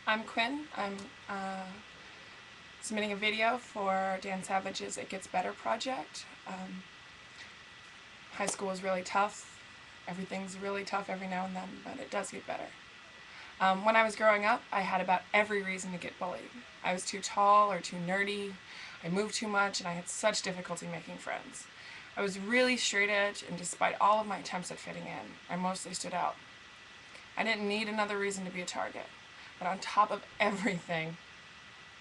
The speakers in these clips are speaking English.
I'm Quinn. I'm submitting a video for Dan Savage's It Gets Better project. High school is really tough. Everything's really tough every now and then, but it does get better. When I was growing up, I had about every reason to get bullied. I was too tall or too nerdy, I moved too much, and I had such difficulty making friends. I was really straight edge, and despite all of my attempts at fitting in, I mostly stood out. I didn't need another reason to be a target. But on top of everything,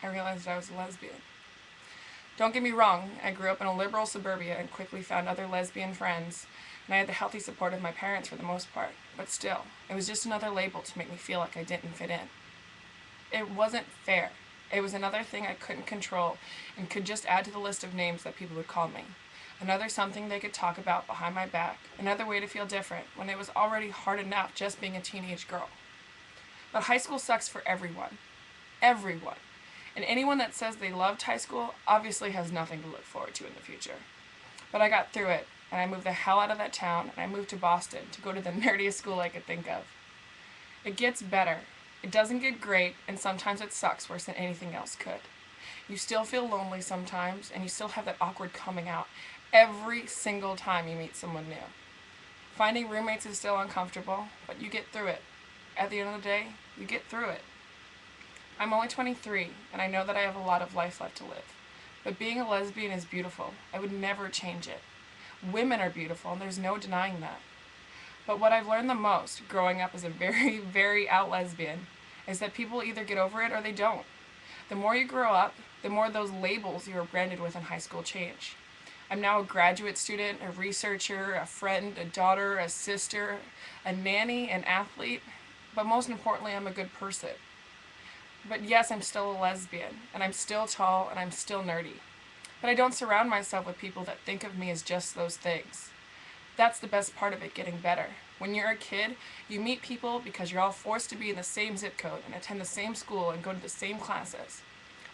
I realized I was a lesbian. Don't get me wrong, I grew up in a liberal suburbia and quickly found other lesbian friends, and I had the healthy support of my parents for the most part. But still, it was just another label to make me feel like I didn't fit in. It wasn't fair. It was another thing I couldn't control and could just add to the list of names that people would call me. Another something they could talk about behind my back. Another way to feel different when it was already hard enough just being a teenage girl. But high school sucks for everyone. Everyone. And anyone that says they loved high school obviously has nothing to look forward to in the future. But I got through it, and I moved the hell out of that town, and I moved to Boston to go to the nerdiest school I could think of. It gets better. It doesn't get great, and sometimes it sucks worse than anything else could. You still feel lonely sometimes, and you still have that awkward coming out every single time you meet someone new. Finding roommates is still uncomfortable, but you get through it. At the end of the day, you get through it. I'm only 23, and I know that I have a lot of life left to live. But being a lesbian is beautiful. I would never change it. Women are beautiful, and there's no denying that. But what I've learned the most, growing up as a very, very out lesbian, is that people either get over it or they don't. The more you grow up, the more those labels you were branded with in high school change. I'm now a graduate student, a researcher, a friend, a daughter, a sister, a nanny, an athlete, but most importantly, I'm a good person. But yes, I'm still a lesbian, and I'm still tall, and I'm still nerdy. But I don't surround myself with people that think of me as just those things. That's the best part of it getting better. When you're a kid, you meet people because you're all forced to be in the same zip code and attend the same school and go to the same classes.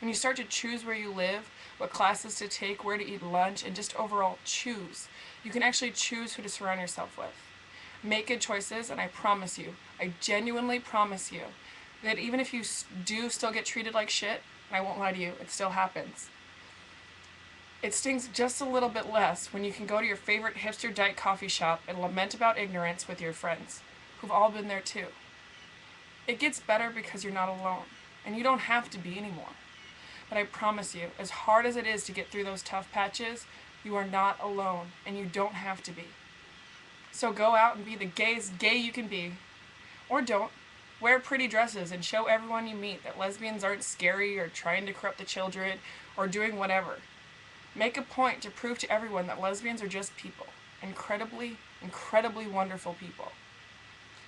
When you start to choose where you live, what classes to take, where to eat lunch, and just overall choose, you can actually choose who to surround yourself with. Make good choices, and I promise you, I genuinely promise you, that even if you do still get treated like shit, and I won't lie to you, it still happens. It stings just a little bit less when you can go to your favorite hipster diet coffee shop and lament about ignorance with your friends, who've all been there too. It gets better because you're not alone, and you don't have to be anymore. But I promise you, as hard as it is to get through those tough patches, you are not alone, and you don't have to be. So go out and be the gayest gay you can be. Or don't. Wear pretty dresses and show everyone you meet that lesbians aren't scary or trying to corrupt the children or doing whatever. Make a point to prove to everyone that lesbians are just people. Incredibly, incredibly wonderful people.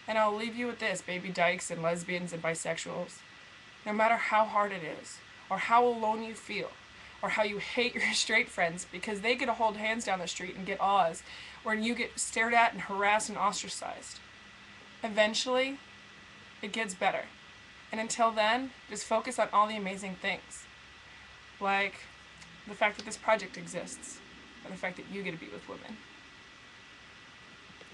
And I'll leave you with this, baby dykes and lesbians and bisexuals. No matter how hard it is, or how alone you feel, or how you hate your straight friends because they get to hold hands down the street and get awes, or you get stared at and harassed and ostracized. Eventually, it gets better. And until then, just focus on all the amazing things. Like the fact that this project exists, and the fact that you get to be with women.